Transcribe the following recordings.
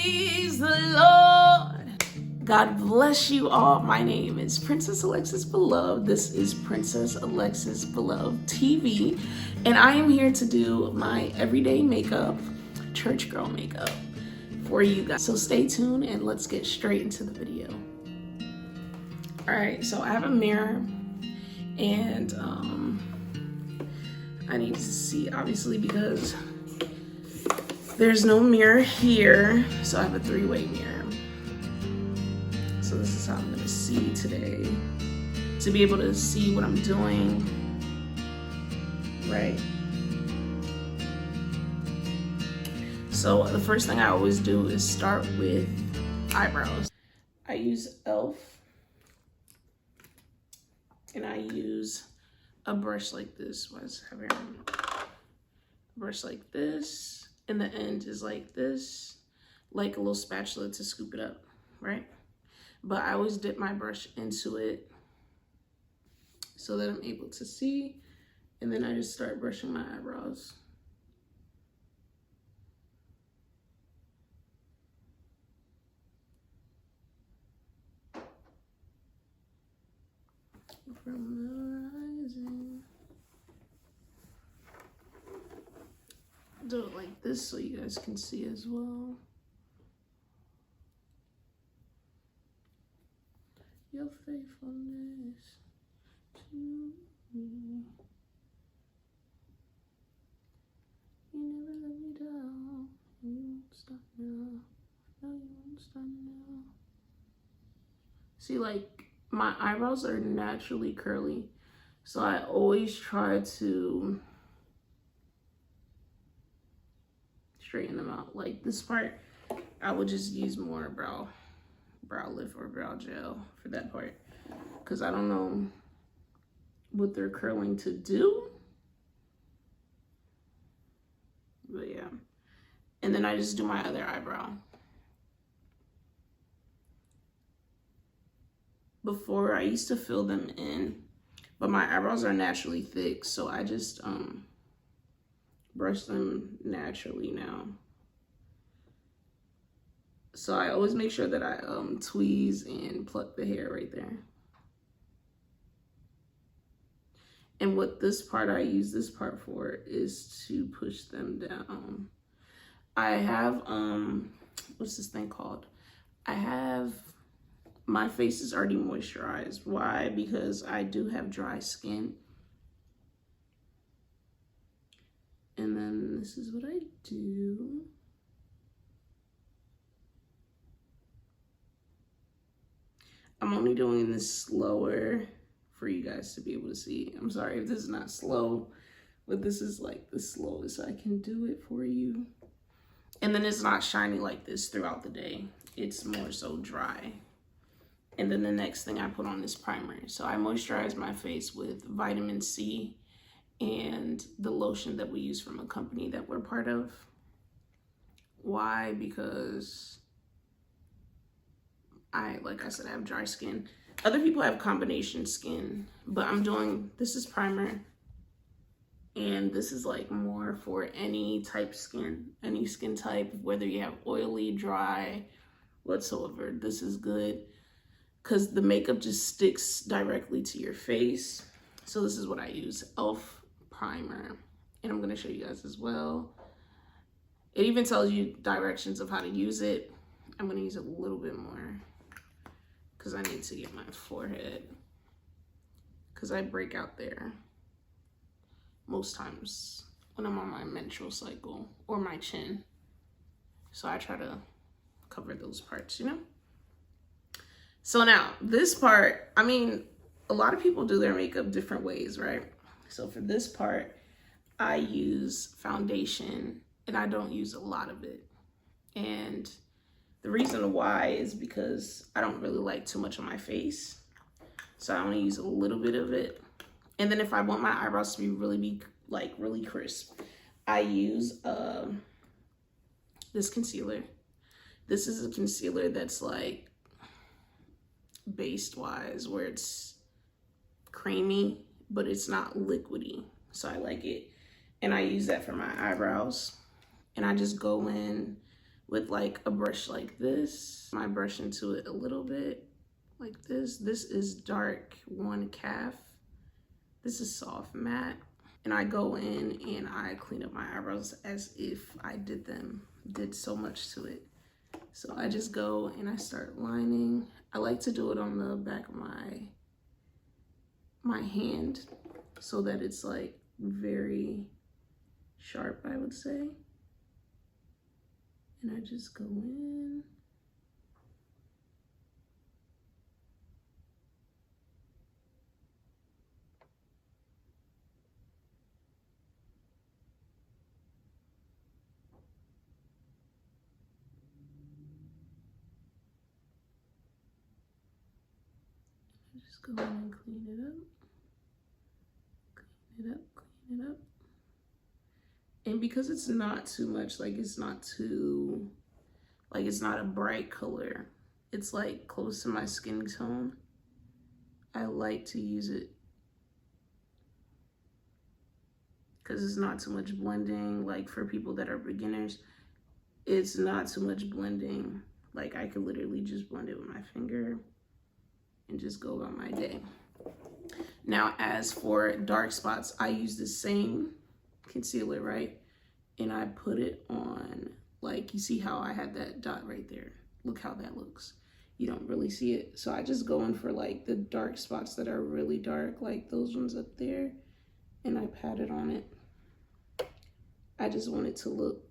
Praise the Lord. God bless you all. My name is Princess Alexis Beloved. This is Princess Alexis Beloved TV, and I am here to do my everyday makeup, church girl makeup for you guys. So stay tuned and let's get straight into the video. All right, so I have a mirror and I need to see, obviously, because there's no mirror here, so I have a three-way mirror. So this is how I'm gonna see today, to be able to see what I'm doing, right? So the first thing I always do is start with eyebrows. I use e.l.f. and I use a brush like this. Why does it have hair on? A brush like this, and the end is like this, like a little spatula to scoop it up, right? But I always dip my brush into it so that I'm able to see, and then I just start brushing my eyebrows. From the rising. Do it like this so you guys can see as well. Your faithfulness to me. You never let me down. You won't stop now. No, you won't stop now. See, like, my eyebrows are naturally curly, so I always try to straighten them out. Like this part, I would just use more brow lift or brow gel for that part, because I don't know what they're curling to do, but yeah. And then I just do my other eyebrow. Before, I used to fill them in, but my eyebrows are naturally thick, so I just brush them naturally now. So I always make sure that I tweeze and pluck the hair right there. And what this part, I use this part for, is to push them down. I have, what's this thing called? My face is already moisturized. Why? Because I do have dry skin. And then this is what I do. I'm only doing this slower for you guys to be able to see. I'm sorry if this is not slow, but this is like the slowest I can do it for you. And then it's not shiny like this throughout the day. It's more so dry. And then the next thing I put on is primer. So I moisturize my face with vitamin C and the lotion that we use from a company that we're part of. Why? Because like I said, I have dry skin. Other people have combination skin, but this is primer. And this is like more for any type skin, any skin type, whether you have oily, dry, whatsoever. This is good, because the makeup just sticks directly to your face. So this is what I use, e.l.f. primer. And I'm gonna show you guys as well. It even tells you directions of how to use it. I'm gonna use a little bit more, because I need to get my forehead, because I break out there most times when I'm on my menstrual cycle, or my chin. So I try to cover those parts, you know? So now, this part, I mean, a lot of people do their makeup different ways, right? So for this part, I use foundation, and I don't use a lot of it. And the reason why is because I don't really like too much on my face. So I only use a little bit of it. And then if I want my eyebrows to be really crisp, I use this concealer. This is a concealer that's like base wise, where it's creamy, but it's not liquidy. So I like it. And I use that for my eyebrows. And I just go in with like a brush like this. I brush into it a little bit like this. This is dark 1 calf. This is soft matte. And I go in and I clean up my eyebrows as if I did so much to it. So I just go and I start lining. I like to do it on the back of my hand so that it's like very sharp, I would say. And I just go in. Just go in and clean it up. Clean it up, clean it up. And because it's not too much, like it's not a bright color. It's like close to my skin tone. I like to use it because it's not too much blending. Like for people that are beginners, it's not too much blending. Like I could literally just blend it with my finger and just go about my day. Now, as for dark spots, I use the same concealer, right? And I put it on, like, you see how I had that dot right there? Look how that looks. You don't really see it. So I just go in for like the dark spots that are really dark, like those ones up there, and I pat it on it. I just want it to look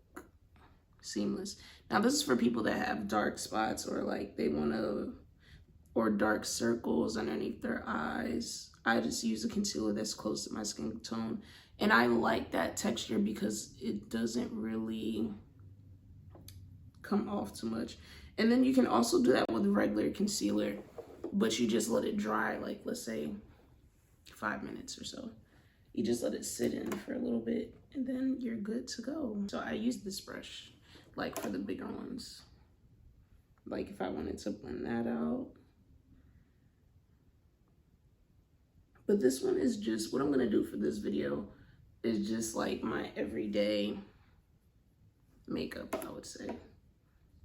seamless. Now, this is for people that have dark spots or like they want to, or dark circles underneath their eyes. I just use a concealer that's close to my skin tone. And I like that texture because it doesn't really come off too much. And then you can also do that with regular concealer, but you just let it dry, like let's say 5 minutes or so. You just let it sit in for a little bit and then you're good to go. So I use this brush like for the bigger ones. Like if I wanted to blend that out. But this one is just, what I'm gonna do for this video is just like my everyday makeup, I would say.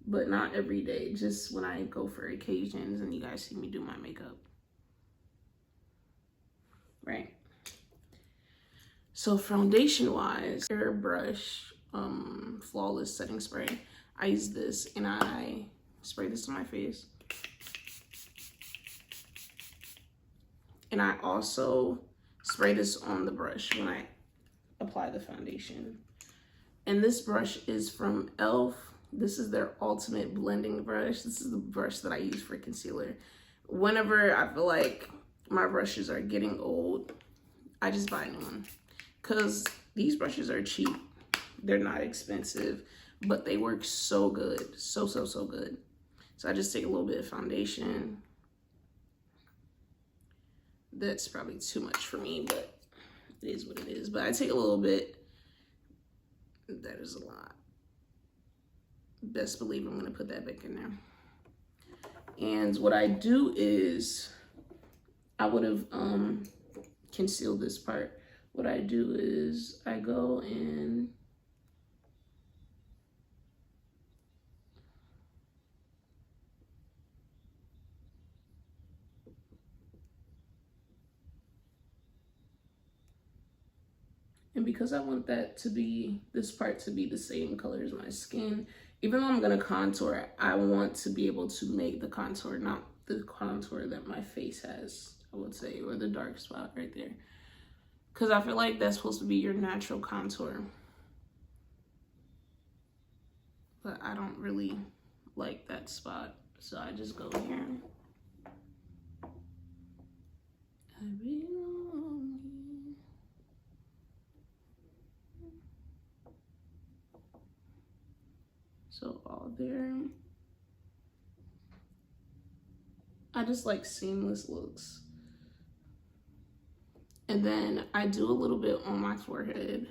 But not every day, just when I go for occasions and you guys see me do my makeup. Right. So foundation wise, Airbrush Flawless Setting Spray. I use this and I spray this on my face. And I also spray this on the brush when I apply the foundation. And this brush is from e.l.f. This is their ultimate blending brush. This is the brush that I use for concealer. Whenever I feel like my brushes are getting old, I just buy a new one. Because these brushes are cheap. They're not expensive, but they work so good. So good. So I just take a little bit of foundation. That's probably too much for me, but it is what it is. But I take a little bit. That is a lot. Best believe I'm gonna put that back in there. And what I do is, I would have concealed this part. What I do is I go in and because I want that to be, this part to be the same color as my skin, even though I'm gonna contour, I want to be able to make the contour, not the contour that my face has, I would say, or the dark spot right there. Because I feel like that's supposed to be your natural contour. But I don't really like that spot. So I just go here. I belong here. So all there. I just like seamless looks. And then I do a little bit on my forehead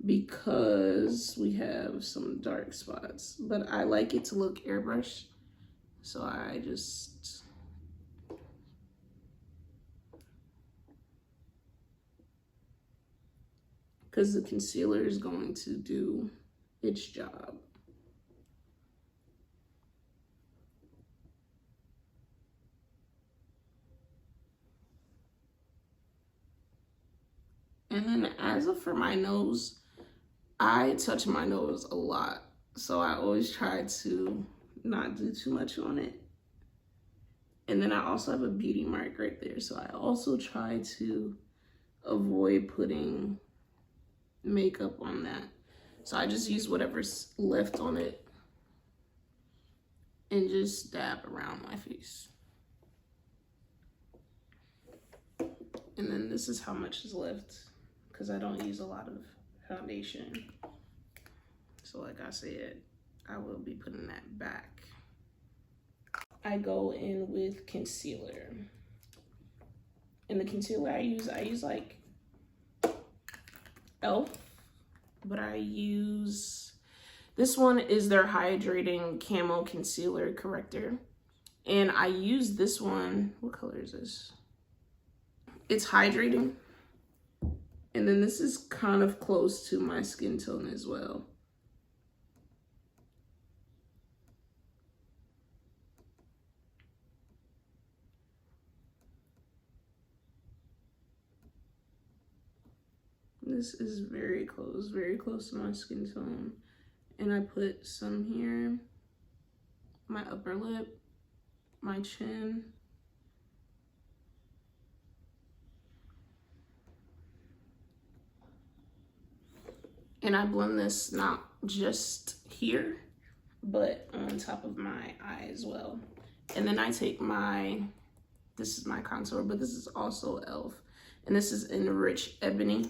because we have some dark spots, but I like it to look airbrushed. So I just, because the concealer is going to do its job. And then as for my nose, I touch my nose a lot. So I always try to not do too much on it. And then I also have a beauty mark right there. So I also try to avoid putting makeup on that. So I just use whatever's left on it and just dab around my face. And then this is how much is left because I don't use a lot of foundation. So like I said, I will be putting that back. I go in with concealer. And the concealer I use like e.l.f. But I use, this one is their hydrating camo concealer corrector. And I use this one, what color is this? It's hydrating. And then this is kind of close to my skin tone as well. This is very close to my skin tone. And I put some here, my upper lip, my chin. And I blend this not just here, but on top of my eye as well. And then I take this is my contour, but this is also e.l.f. And this is in Rich Ebony.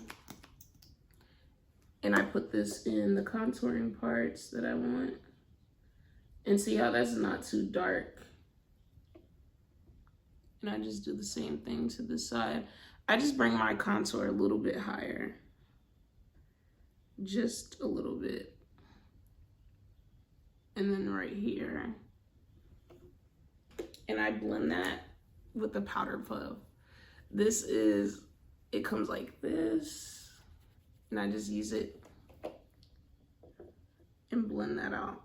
And I put this in the contouring parts that I want. And see how that's not too dark. And I just do the same thing to this side. I just bring my contour a little bit higher. Just a little bit. And then right here. And I blend that with the powder puff. It comes like this. And I just use it and blend that out.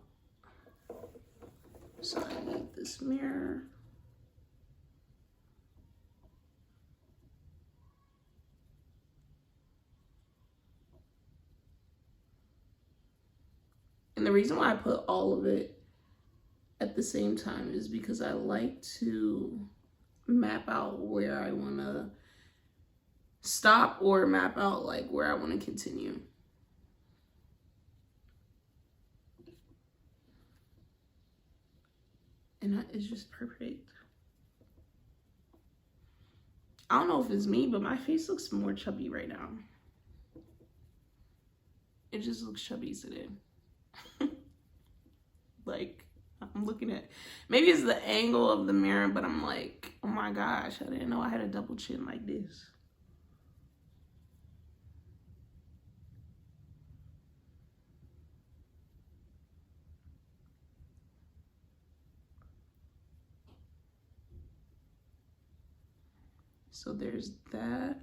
So I need this mirror. And the reason why I put all of it at the same time is because I like to map out where I want to stop or map out like where I want to continue. And it's just perfect. I don't know if it's me, but my face looks more chubby right now. It just looks chubby today. Like, I'm looking at, maybe it's the angle of the mirror, but I'm like, oh my gosh, I didn't know I had a double chin like this. So there's that.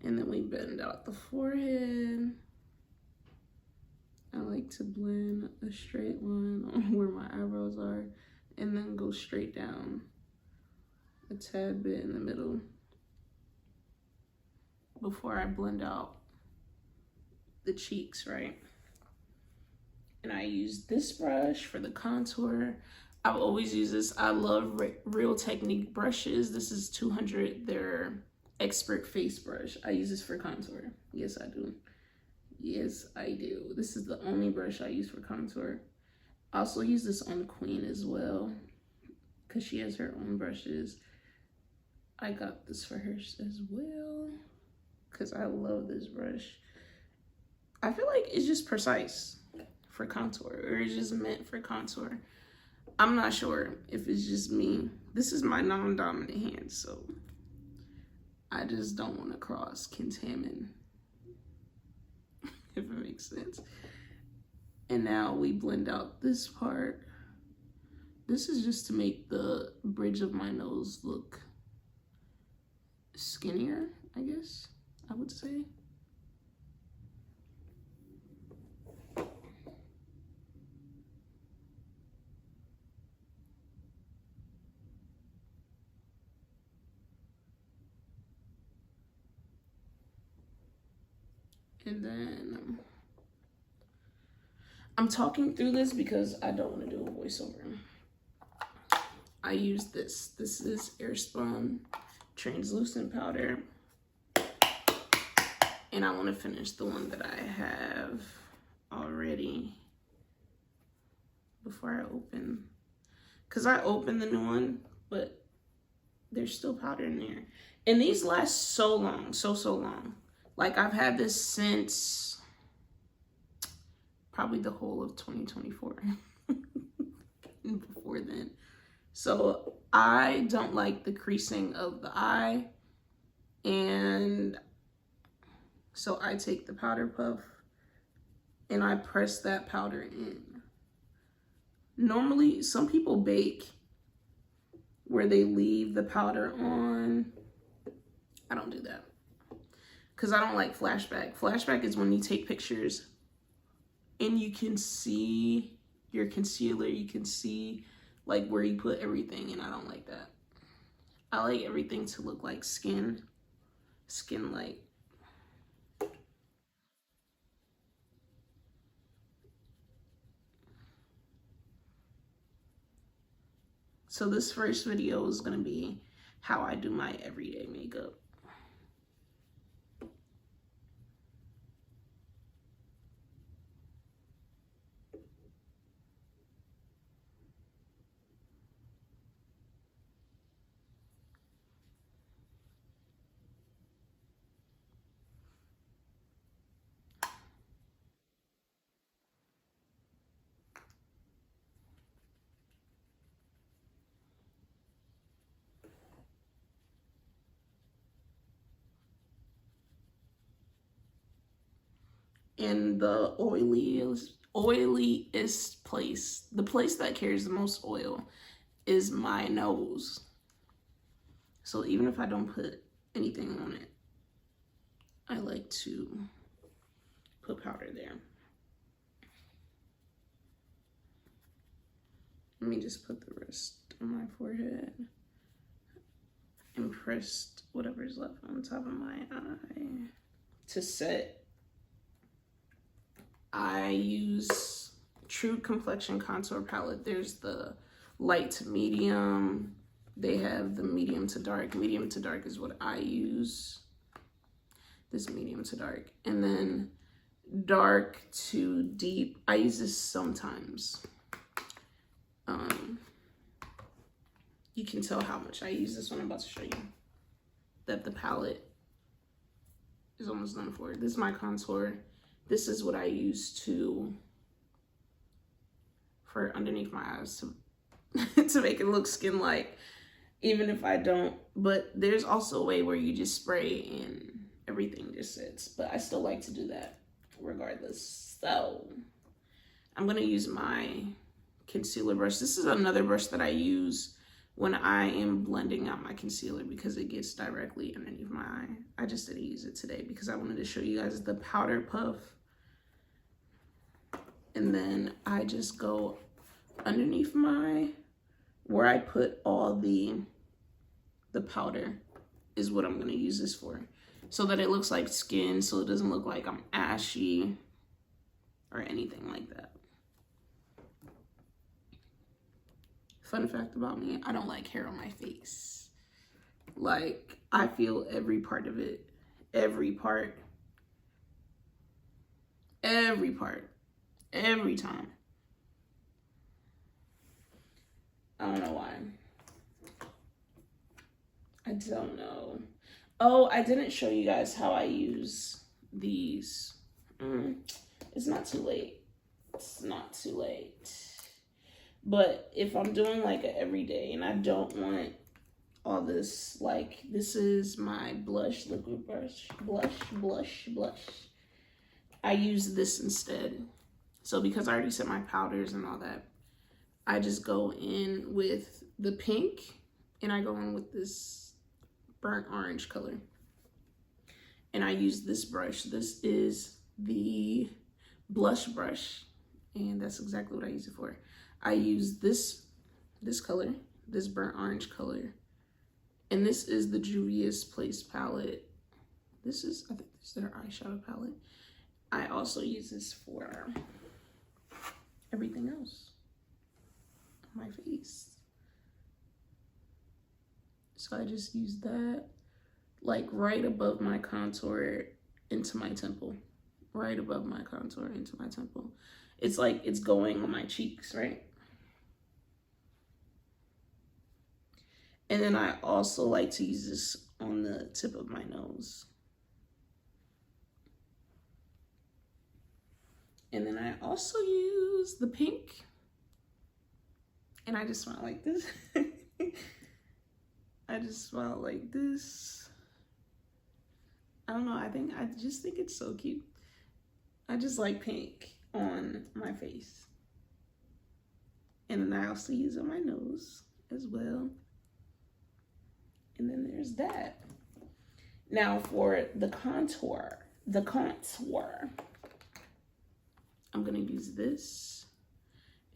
And then we bend out the forehead. I like to blend a straight line on where my eyebrows are and then go straight down a tad bit in the middle before I blend out the cheeks, right? And I use this brush for the contour. I've always used this. I love Real Technique brushes. This is 200, their expert face brush. I use this for contour. Yes, I do. Yes, I do. This is the only brush I use for contour. I also use this on Queen as well because she has her own brushes. I got this for her as well because I love this brush. I feel like it's just precise for contour, or it's just meant for contour. I'm not sure if it's just me. This is my non-dominant hand, so I just don't want to cross-contaminate, if it makes sense. And now we blend out this part. This is just to make the bridge of my nose look skinnier, I guess I would say. And then I'm talking through this because I don't want to do a voiceover. I use this. This is Airspun translucent powder. And I want to finish the one that I have already before I open. Because I opened the new one, but there's still powder in there. And these last so long, so long. Like I've had this since probably the whole of 2024. And before then. So I don't like the creasing of the eye. And so I take the powder puff and I press that powder in. Normally, some people bake where they leave the powder on. I don't do that because I don't like flashback. Flashback is when you take pictures and you can see your concealer. You can see like where you put everything, and I don't like that. I like everything to look like skin light. So this first video is going to be how I do my everyday makeup. And the oiliest place, the place that carries the most oil, is my nose. So even if I don't put anything on it, I like to put powder there. Let me just put the rest on my forehead and press whatever's left on top of my eye. To set, I use True Complexion Contour Palette. There's the light to medium. They have the medium to dark. Medium to dark is what I use. This medium to dark. And then dark to deep. I use this sometimes. You can tell how much I use this one. I'm about to show you that the palette is almost done for. This is my contour. This is what I use for underneath my eyes to make it look skin-like, even if I don't. But there's also a way where you just spray and everything just sits. But I still like to do that regardless. So I'm gonna use my concealer brush. This is another brush that I use when I am blending out my concealer because it gets directly underneath my eye. I just didn't use it today because I wanted to show you guys the powder puff. And then I just go underneath where I put all the powder is what I'm gonna use this for. So that it looks like skin, so it doesn't look like I'm ashy or anything like that. Fun fact about me, I don't like hair on my face. Like, I feel every part of it. Every part. Every part. Every time. I don't know why. I don't know. Oh, I didn't show you guys how I use these. It's not too late. It's not too late. But if I'm doing like an everyday and I don't want all this, like this is my blush, liquid blush. I use this instead. So because I already set my powders and all that, I just go in with the pink and I go in with this burnt orange color. And I use this brush. This is the blush brush. And that's exactly what I use it for. I use this color, this burnt orange color. And this is the Juvia's Place palette. I think this is their eyeshadow palette. I also use this for everything else on my face. So I just use that like right above my contour into my temple. Right above my contour into my temple. It's like it's going on my cheeks, right? And then I also like to use this on the tip of my nose. And then I also use the pink. And I just smile like this. I just smile like this. I don't know, I just think it's so cute. I just like pink on my face. And then I also use it on my nose as well. And then there's that. Now for the contour, I'm gonna use this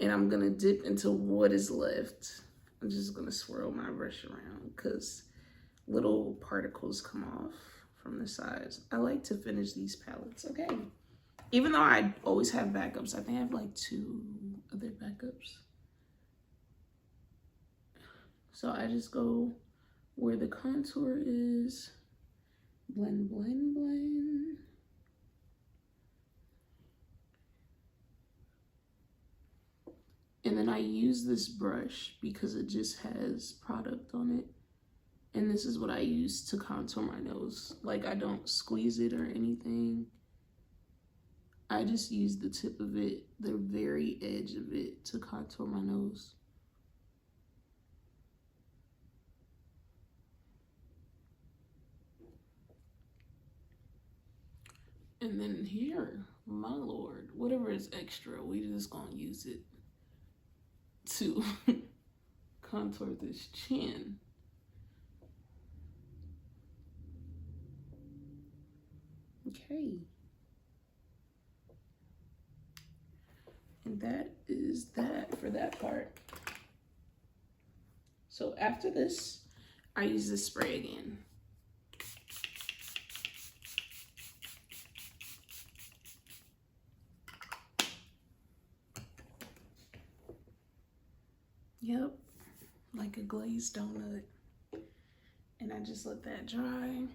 and I'm gonna dip into what is left. I'm just gonna swirl my brush around because little particles come off from the sides. I like to finish these palettes, okay? Even though I always have backups. I think I have like 2 other backups. So I just go where the contour is, blend, blend, blend. And then I use this brush because it just has product on it. And this is what I use to contour my nose. Like I don't squeeze it or anything. I just use the tip of it, the very edge of it to contour my nose. And then here, my Lord, whatever is extra, we just gonna use it to contour this chin. Okay. And that is that for that part. So after this, I use this spray again. Yep, like a glazed donut. And I just let that dry.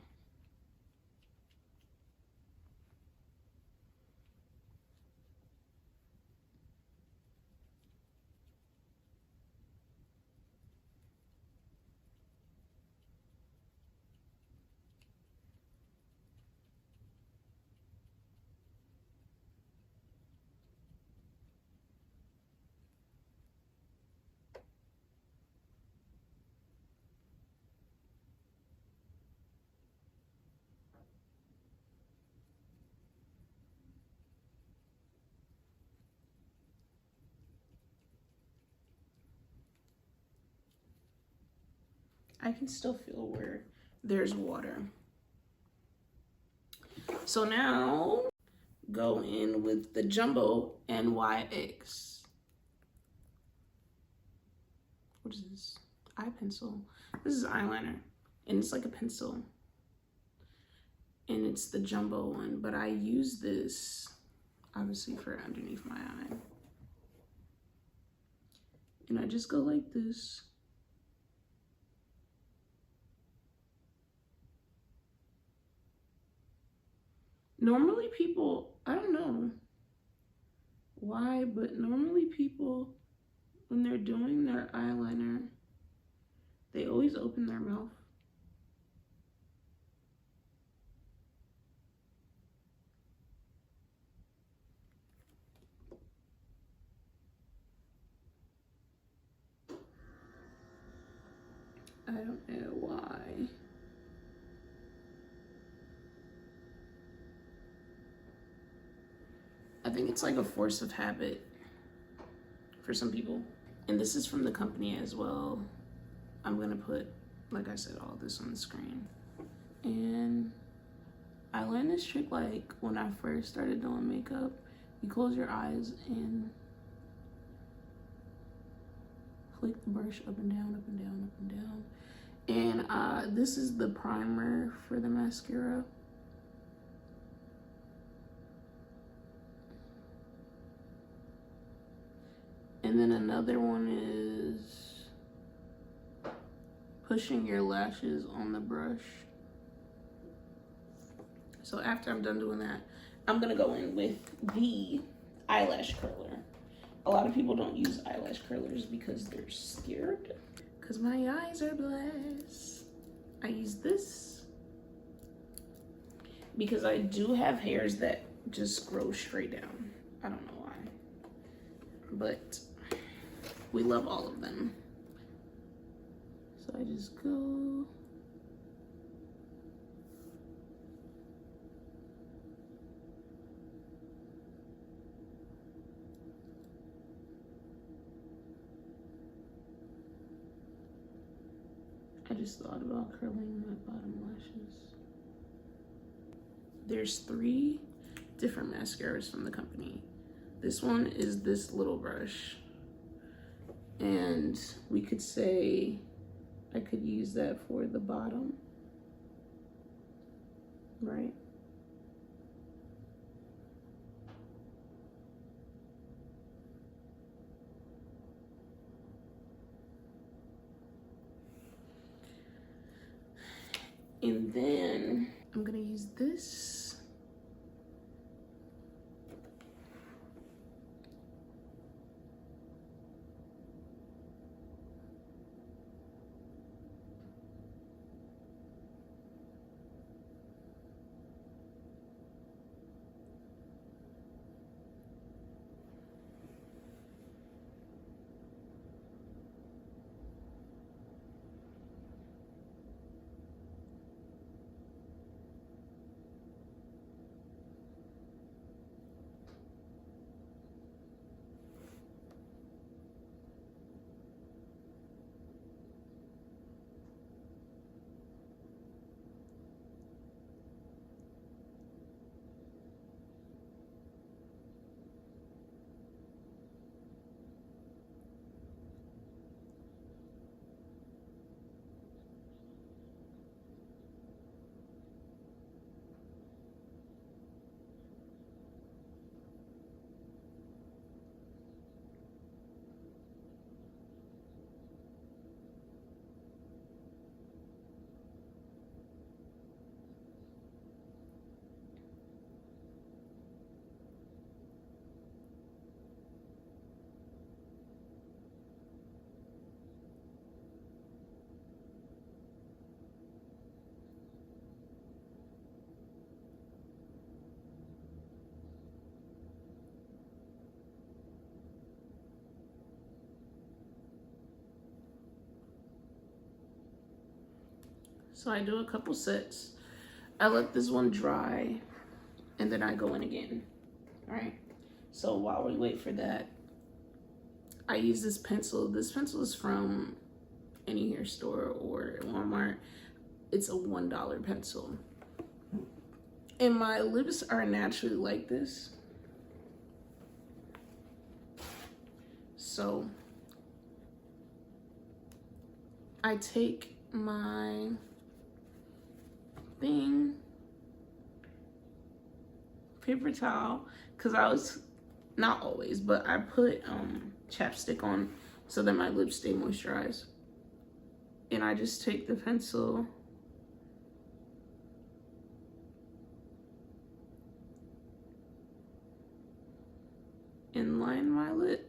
I can still feel where there's water. So now go in with the Jumbo NYX. What is this? Eye pencil. This is eyeliner and it's like a pencil. And it's the Jumbo one, but I use this obviously for underneath my eye. And I just go like this. Normally people, I don't know why, but normally people, when they're doing their eyeliner, they always open their mouth. I don't know why. I think it's like a force of habit for some people. And this is from the company as well. I'm gonna put, like I said, all this on the screen. And I learned this trick like when I first started doing makeup. You close your eyes and flick the brush up and down, up and down, up and down. And this is the primer for the mascara. another one is pushing your lashes on the brush. So after I'm done doing that, I'm gonna go in with the eyelash curler. A lot of people don't use eyelash curlers because they're scared. Because my eyes are blessed. I use this because I do have hairs that just grow straight down. I don't know why. But we love all of them. So I just go. I just thought about curling my bottom lashes. There's 3 different mascaras from the company. This one is this little brush. And we could say I could use that for the bottom, right? And then I'm gonna use this. So I do a couple sets. I let this one dry and then I go in again, all right? So while we wait for that, I use this pencil. This pencil is from any hair store or Walmart. It's a $1 pencil. And my lips are naturally like this. So I take my thing, paper towel, because I was, not always, but I put chapstick on so that my lips stay moisturized. And I just take the pencil and line my lips.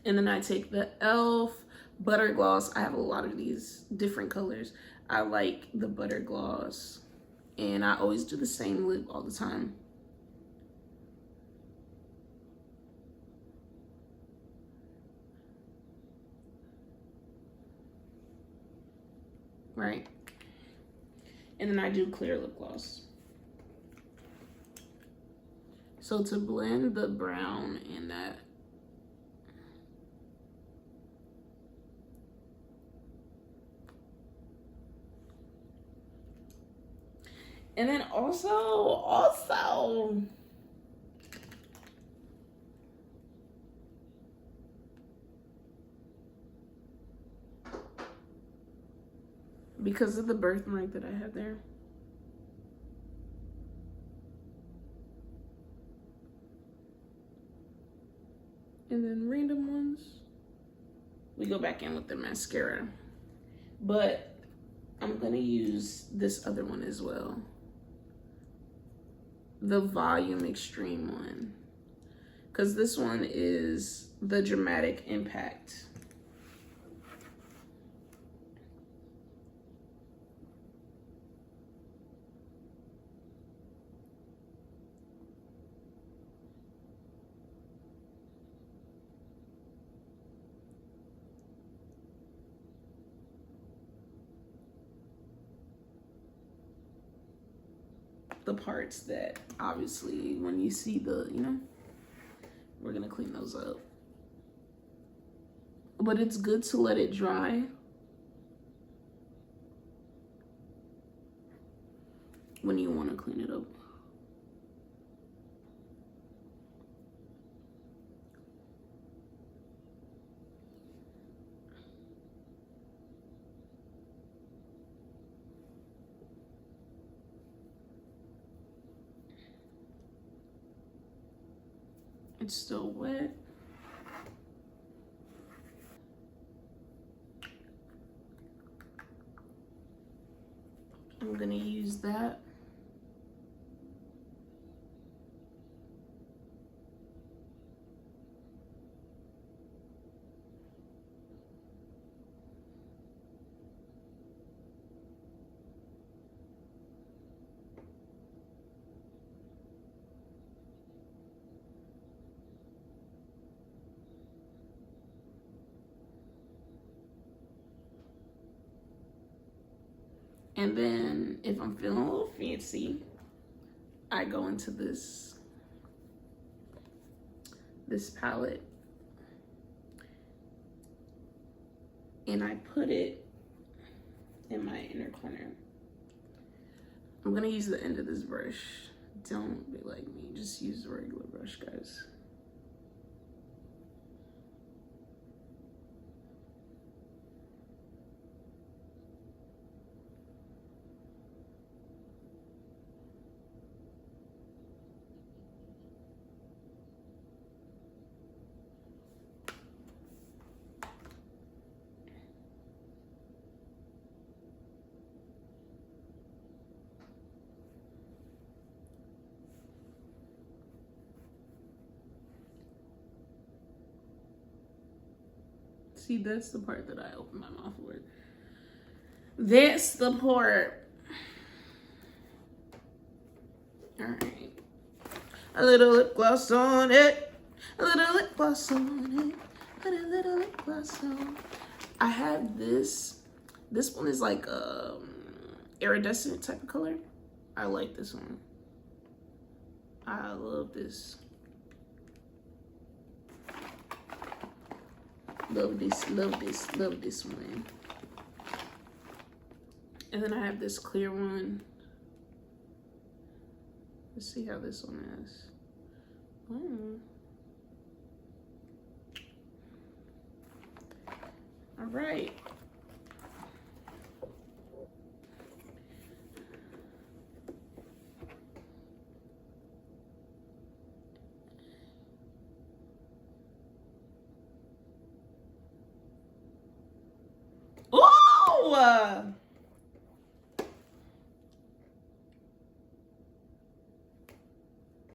And then I take the e.l.f. butter gloss. I have a lot of these different colors. I like the butter gloss. And I always do the same lip all the time. Right? And then I do clear lip gloss. So to blend the brown and that And then also, because of the birthmark that I have there, and then random ones, we go back in with the mascara. But I'm gonna use this other one as well, the Volume Extreme one, because this one is the Dramatic Impact. The parts that obviously when you see the, you know, we're gonna clean those up. But it's good to let it dry when you want to clean it up. It's still wet. I'm gonna use that. And then if I'm feeling a little fancy, I go into this palette and I put it in my inner corner. I'm gonna use the end of this brush. Don't be like me, just use the regular brush, guys. See, that's the part that I open my mouth with. That's the part. All right. A little lip gloss on it. A little lip gloss on it. Put a little lip gloss on. I have this. This one is like iridescent type of color. I like this one. I love this. Love this, love this, love this one. And then I have this clear one. Let's see how this one is. All right. Oh!